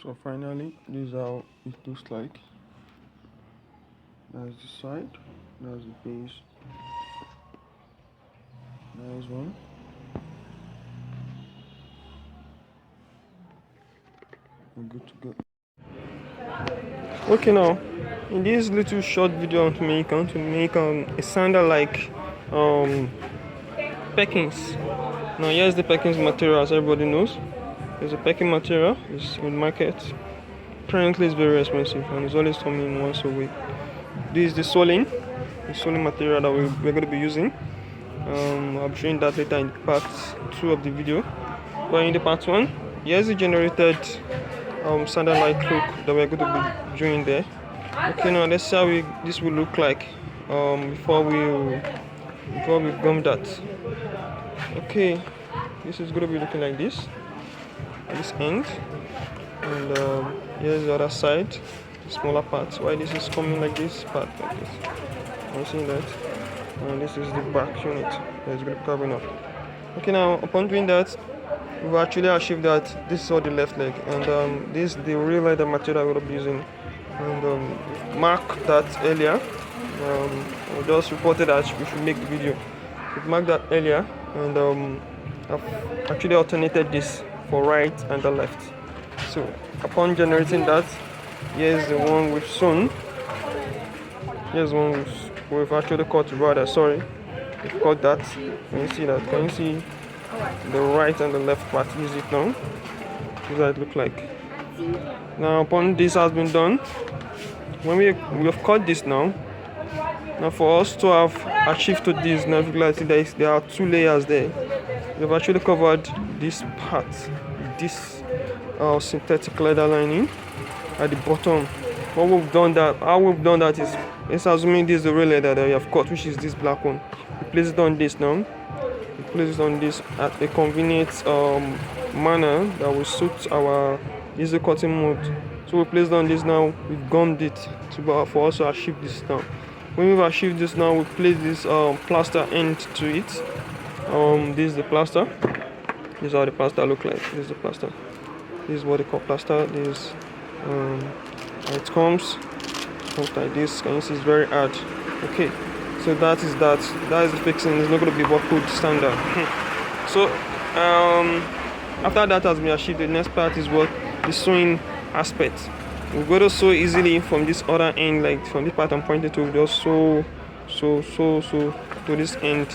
So finally, this is how it looks like. That's the side, that's the base. Nice one. We're good to go. Okay, now in this little short video I want to make a sandal like perkins. Now here's the perkins material, as everybody knows. There's a perkins material, it's in market. Currently it's very expensive and it's always coming once a week. This is the soling material that we're going to be using. I'll be showing that later in part 2 of the video. But in the part 1, here's the generated sandal like look that we're going to be doing there. Okay, now let's see how this will look like before we gum that. Okay, this is going to be looking like this at this end, and here's the other side, the smaller part. Why this is coming like this part like this? I'm seeing that, and this is the back unit that's going to be covering up. Okay, now upon doing that, we've actually achieved that this is all the left leg, and this is the real leather material we're going to be using, and mark that earlier. We just reported that we should make the video. We've marked that earlier, and I've actually alternated this for right and the left. So upon generating that, here's the one we've sewn. Here's one we've actually cut rather. Sorry, we've cut that. Can you see that? Can you see the right and the left part? Use it now. This is how it look like. Now upon this has been done, when we have cut this now for us to have achieved to this, now there are 2 layers there. We've actually covered this part, this synthetic leather lining at the bottom. How we've done that is, it's assuming this is the real leather that we have cut, which is this black one. We place it on this now. We place it on this at a convenient manner that will suit our easy cutting mode. So we place it on this now. We've gummed it for us to achieve this now. When we've achieved this now, we place this plaster end to it. This is the plaster. This is how the plaster look like. This is the plaster. This is what they call plaster. This it comes like this. Can you see it's very hard? Okay, so that is the fixing. It's not going to be vecul standard. So after that has been achieved, the next part is what the sewing aspect. We're going to sew easily from this other end, like from this part I'm pointing to. Just sew to this end.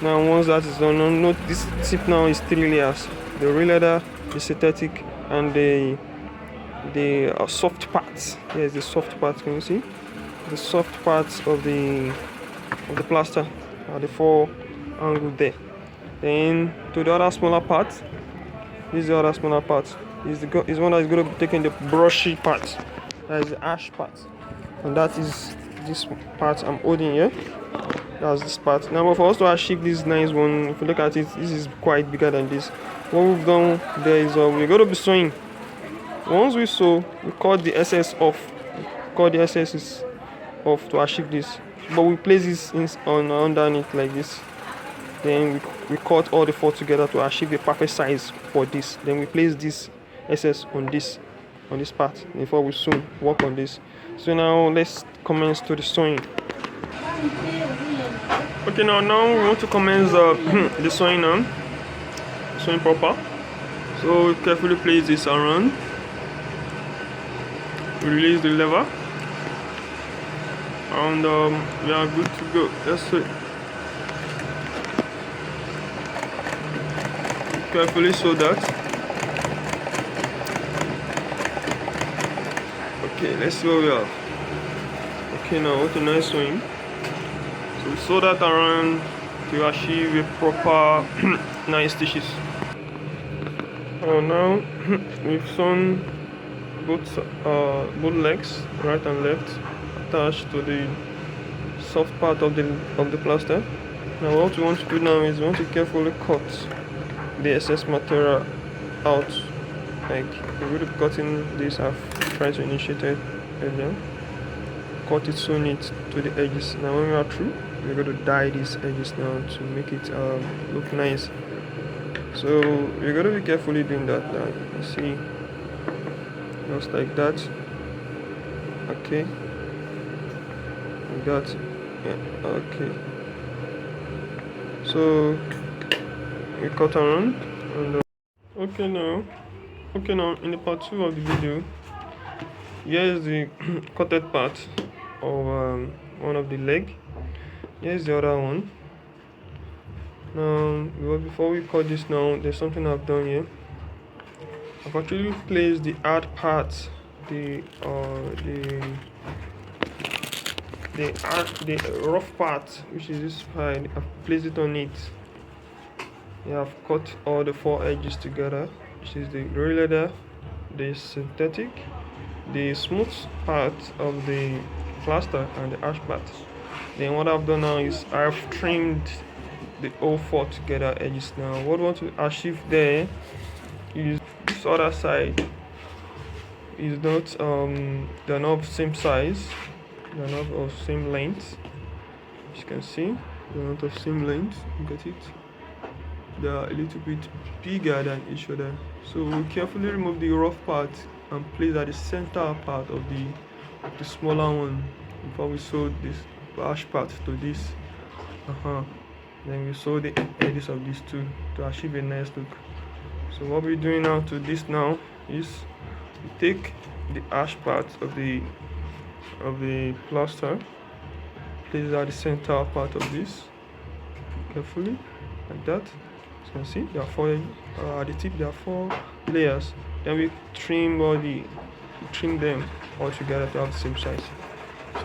Now once that is done, note this tip now is 3 layers: the real leather, the synthetic, and the soft parts. Here's the soft parts. Can you see the soft parts of the plaster are the 4 angle there. Then to the other smaller part, this is the other smaller part. Is one that is going to be taking the brushy part, that is the ash part, and that is this part I'm holding here. That's this part. Now for us to achieve this nice one, if you look at it, this is quite bigger than this. What we've done there is we're going to be sewing. Once we sew, we cut the excess off. Cut the excesses off to achieve this. But we place this underneath like this. Then we cut all the 4 together to achieve the perfect size for this. Then we place this excess on this part before we soon work on this. So now let's commence to the sewing. Okay, now we want to commence the sewing on. Sewing proper. So carefully place this around. Release the lever, and we are good to go. Let's sew. Carefully sew that. Okay, let's see what we have. Okay, now what a nice sewing. So we sew that around to achieve a proper 9 stitches. Now we've sewn both legs, right and left, attached to the soft part of the plaster. Now what we want to do now is we want to carefully cut the excess material out. Like we will be cutting this. I've tried to initiate it earlier. Cut it so neat to the edges. Now when we are through, we're going to dye these edges now to make it look nice. So we're going to be carefully doing that now. You see just like that. Okay, like that. Yeah, okay. So we cut around and okay now in the part 2 of the video, here is the cutted part of one of the leg. Here is the other one. Now before we cut this, now there's something I've done here. I've actually placed the hard part, the rough part, which is this side. I've placed it on it. Yeah, I've cut all the 4 edges together, which is the real leather, the synthetic, the smooth part of the plaster, and the harsh part. Then what I've done now is I've trimmed the all 4 together edges. Now what I want to achieve there is this other side is not they're not of same size, they're not of same length. As you can see, they're not of same length. Look at it, they are a little bit bigger than each other. So we carefully remove the rough part and place at the center part of the smaller one before we sew this harsh part to this. Then we sew the edges of these two to achieve a nice look. So what we're doing now to this now is we take the harsh part of the plaster, place it at the center part of this carefully, like that. As you can see, there are 4 at the tip, there are 4 layers. Then we trim them all together to have the same size.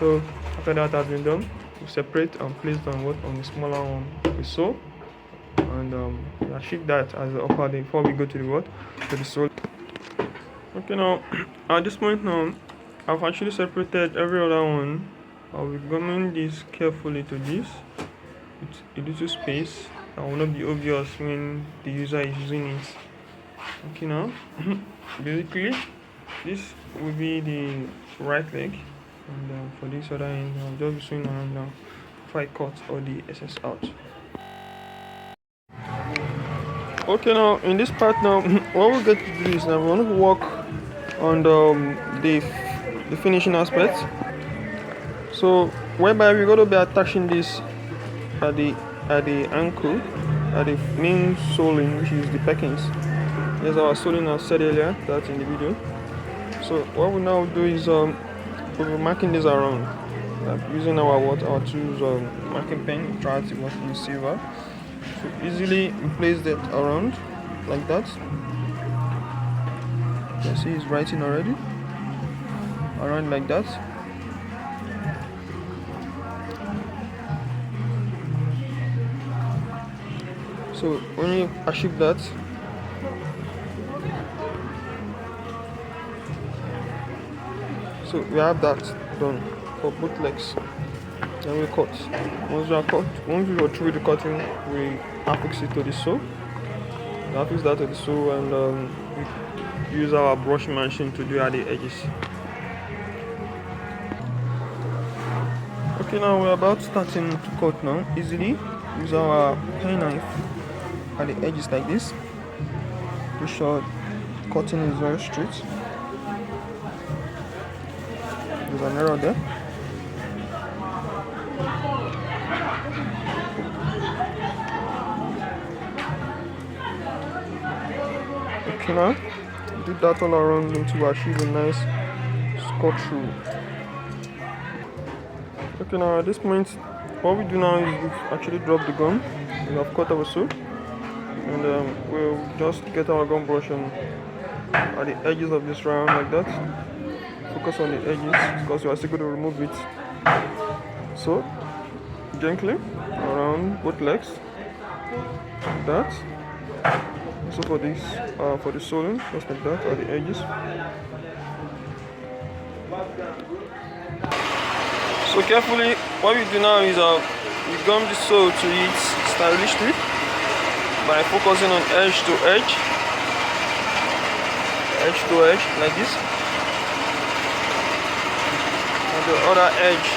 So after that has been done, we separate and place them on the smaller one we sew, and we achieve that as the upper day before we go to the sole. Okay, now at this point now I've actually separated every other one. I'll be gumming this carefully to this with a little space that will not be obvious when the user is using it. Okay, now basically this will be the right leg, and for this other end I'll just be swinging around now before I cut all the excess out. Okay, now in this part now what we'll get to do is now we want to work on the finishing aspect. So whereby we're going to be attaching this at the ankle, at the main soling, which is the perkins. There's our soling I said earlier, that's in the video. So what we now do is we'll be marking this around using our tools, marking pen, try to work in silver. So easily we place that around like that. You can see it's writing already around like that. So when you achieve that, so we have that done for both legs. Then we cut. Once we go through the cutting, we affix it to the sew. We affix that to the sew, and we use our brush machine to do at the edges. Okay, now we're about starting to cut now. Easily use our pen knife at the edges like this. Be sure cutting is very straight. There's an error there. Okay, now do that all around until we achieve a nice cut through. Okay, now at this point what we do now is we've actually dropped the gum. We have cut our sew, and we'll just get our gum brush and at the edges of this round like that. Focus on the edges because we are still going to remove it. So gently around both legs like that. So for this for the soling, just like that at the edges. So carefully, what we do now is we gum the sole to it stylishly by focusing on edge to edge like this, and the other edge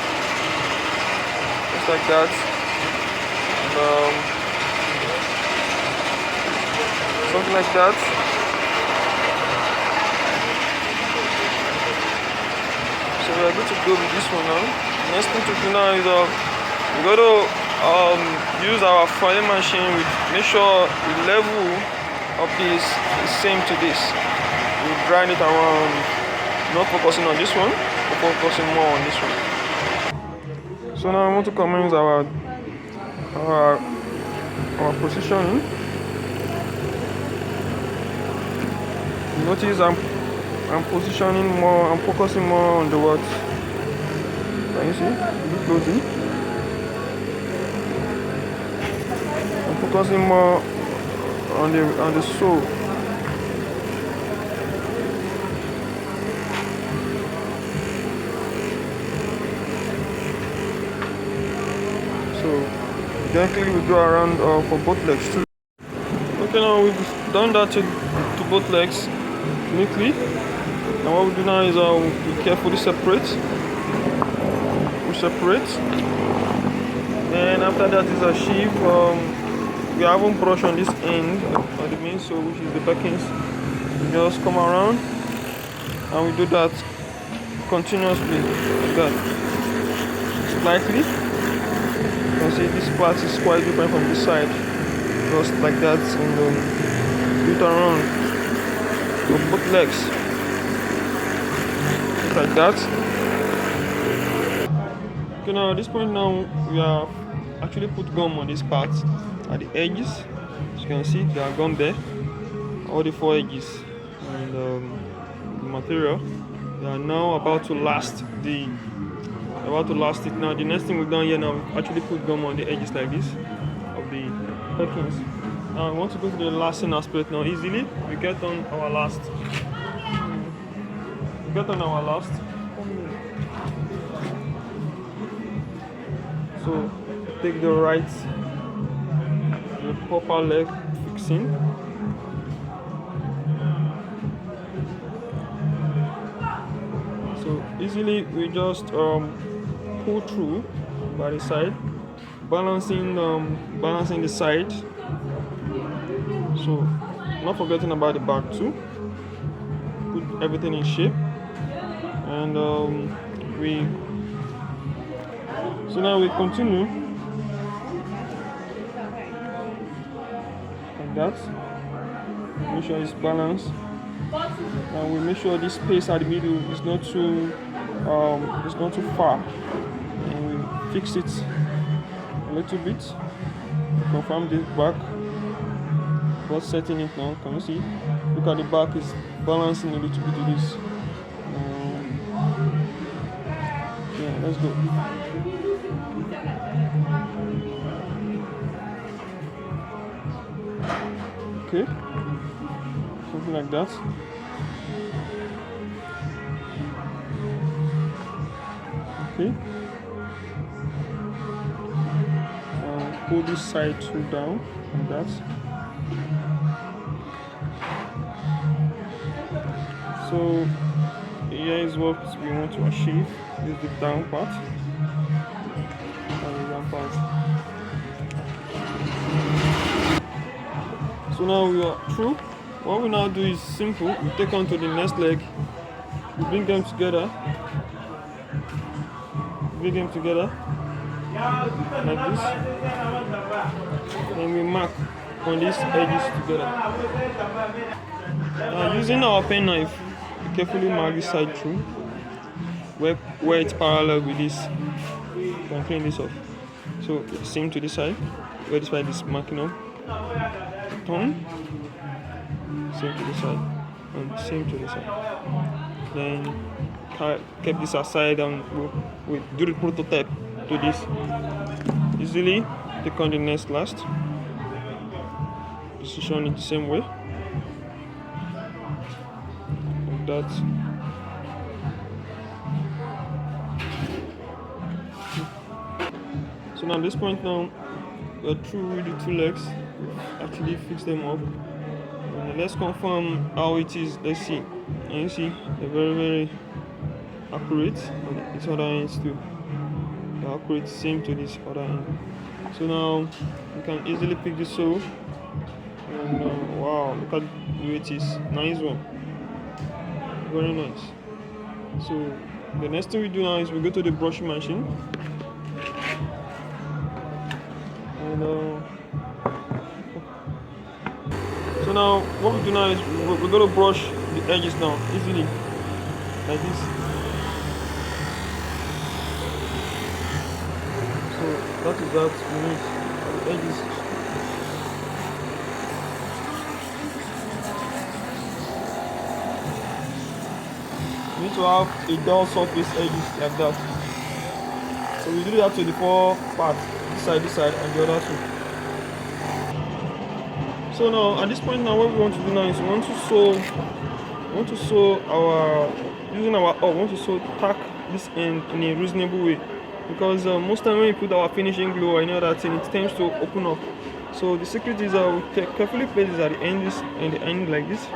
just like that, and, something like that. to go with this one now. Next thing to do now is we got to use our filing machine. Make sure the level of this is same to this. We grind it around, not focusing on this one, but focusing more on this one. So now I want to commence our positioning. Notice I'm positioning more, I'm focusing more on the what. Can you see? Look closely. I'm focusing more on the sole. So gently we go around for both legs too. Okay, now we've done that to both legs neatly. And what we do now is we carefully separate. We separate. Then after that is a sheave. We haven't brushed on this end of the main sole, which is the perkins. We just come around and we do that continuously like that. Slightly. You can see this part is quite different from this side. Just like that, and do it around with both legs. Just like that. Okay, now at this point now we have actually put gum on this part at the edges. As you can see, there are gum there. All the 4 edges and the material. They are now about to last it. Now the next thing we've done here now, we've actually put gum on the edges like this of the perkins. Now we want to go to the lasting aspect now. Easily we get on our last. So take the proper leg fixing. So easily we just pull through by the side, balancing the side. So not forgetting about the back too. Put everything in shape, and so now we continue like that. Make sure it's balanced, and we make sure this space at the middle is not too far, and we fix it a little bit. Confirm the back. But setting it now, can you see? Look at the back is balancing a little bit to this. Yeah, let's go. Okay, something like that. Okay. Pull this side tool down like that. So here is what we want to achieve. This is the down part and the down part. So now we are through. What we now do is simple. We take on to the next leg. We bring them together. Like this. And we mark on these edges together. Now using our pen knife, we carefully mark this side through where it's parallel with this. You can clean this off. So same to this side, where this side is marking up. Turn. Same to this side, and same to this side. Then keep this aside, and we do the prototype to this. Easily take on the next last. Position it the same way. Like that. So now at this point now, we're through with the 2 legs. We've actually fixed them up. And let's confirm how it is. Let's see. And you see, they're very, very accurate. And this other ends too. They're accurate, same to this other end. So now you can easily pick the sole. And wow, look at the way it is. Nice one. Very nice. So The next thing we do now is we go to the brushing machine, and so now what we do now is we're going to brush the edges down easily, like this. So that is that we need the edges. You need to have a dull surface edges like that. So we do that to the four parts, this side, and the other two. So now at this point now what we want to do now is we want to sew our using our we want to sew tack this in a reasonable way, because most time when we put our finishing glue or any other thing, it tends to open up. So the secret is we carefully place this at the end like this.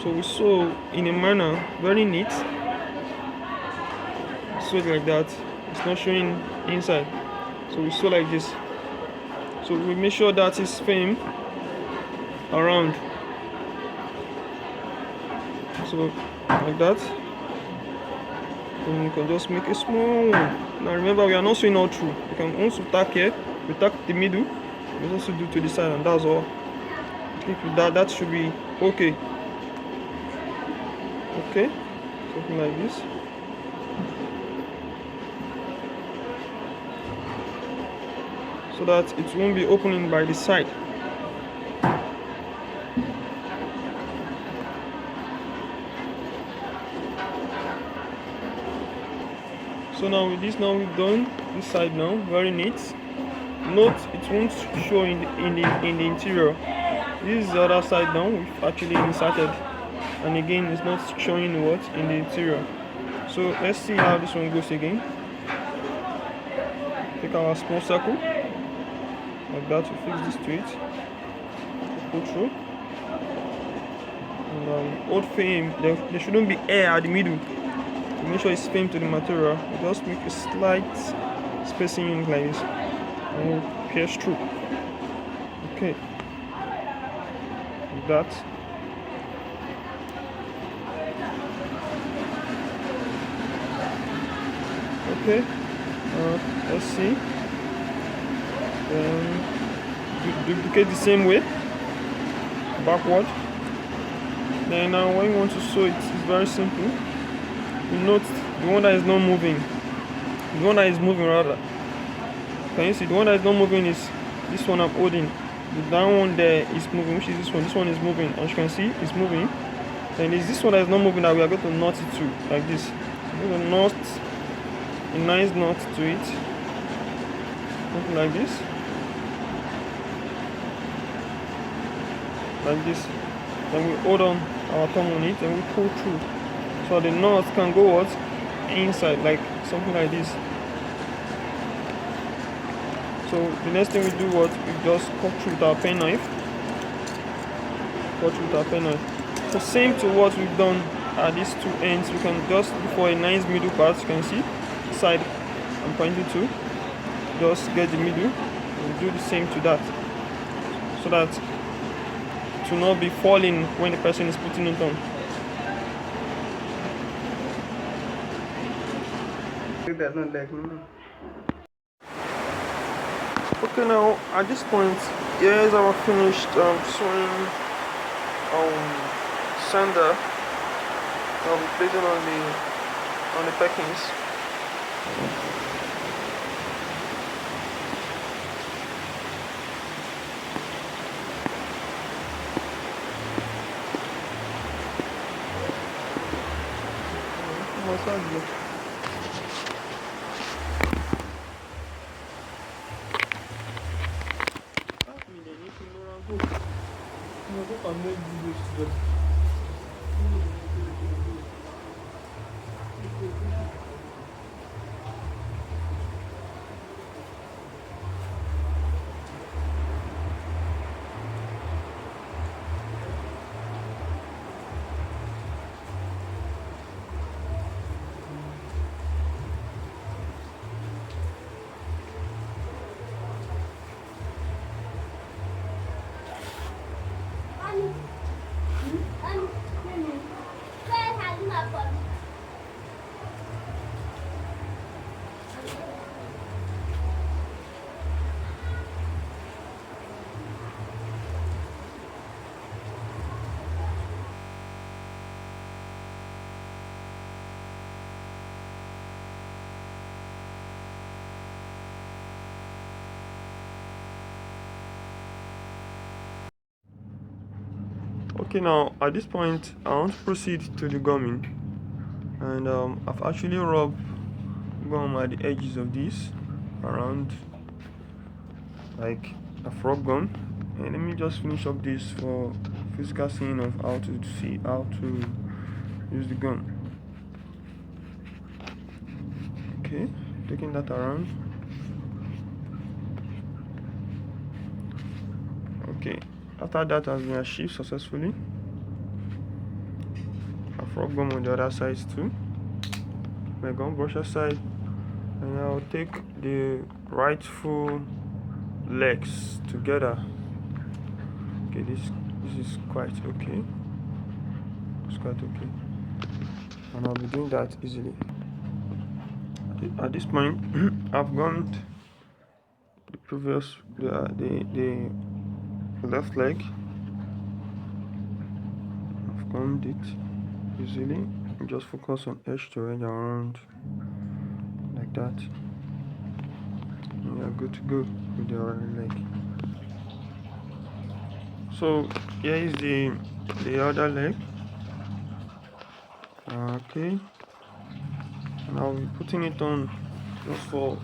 So we sew in a manner very neat. Sew it like that. It's not showing inside. So we sew like this. So we make sure that it's firm around. So like that. And you can just make a small one. Now remember, we are not sewing all through. You can also tack here. We tack the middle. We also do to the side, and that's all. I think with that should be okay. Okay, something like this. So that it won't be opening by the side. So now with this, now we've done this side now, very neat. Note it won't show in the interior. This is the other side now. We've actually inserted, and again it's not showing what in the interior. So let's see how this one goes again. Take our small circle like that. We fix this to it. Pull through. And old frame, there shouldn't be air at the middle. To make sure it's firm to the material, we just make a slight spacing unit like this, and we'll pierce through. Okay, like that. Okay, let's see. Duplicate the same way backward. Then now when you want to sew it, it's very simple. You note the one that is not moving, the one that is moving rather. Can you see the one that is not moving is this one I'm holding. The down one there is moving, which is this one. This one is moving, as you can see, it's moving. Then it's this one that is not moving that we are going to knot it to, like this. We're going to knot a nice knot to it, something like this, like this. Then we hold on our thumb on it and we pull through, so the knot can go what inside, like something like this. So the next thing we do, what we just cut through with our pen knife. Cut through with our pen knife. So same to what we've done at these two ends. We can just look for a nice middle part. You can see the side I'm pointing to. Just get the middle and do the same to that, so that it will not be falling when the person is putting it on. Okay, now at this point, here is our finished sewing sandal. I'll be placing on the perkins. Okay, now at this point I want to proceed to the gumming, and I've actually rubbed gum at the edges of this around, like a frog gum. And let me just finish up this for physical seeing of how to see how to use the gum. Okay, taking that around. Okay, after that has been achieved successfully, a frog gum on the other side too, my gum brush aside, and I'll take the rightful legs together. Okay, this is quite okay. It's quite okay, and I'll be doing that easily. At this point, I've gummed the previous the left leg. I've gummed it easily. Just focus on edge to edge around like that. And you're good to go with the other leg. So here is the other leg. Okay, and I'll be putting it on just for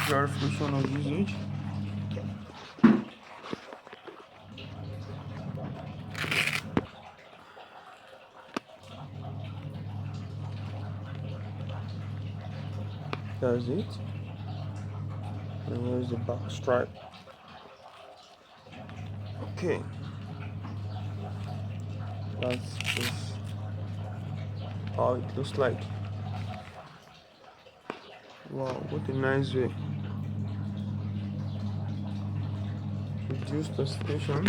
verification of usage. That's it. And here's the back stripe. Okay, that's just how it looks like. Wow, what a nice way. Reduce specification.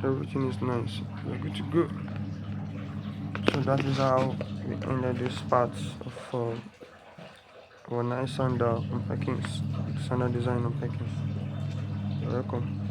Everything is nice. We're good to go. So that is how we ended this part of our nice sandal on Perkins, sandal design on Perkins. You're welcome.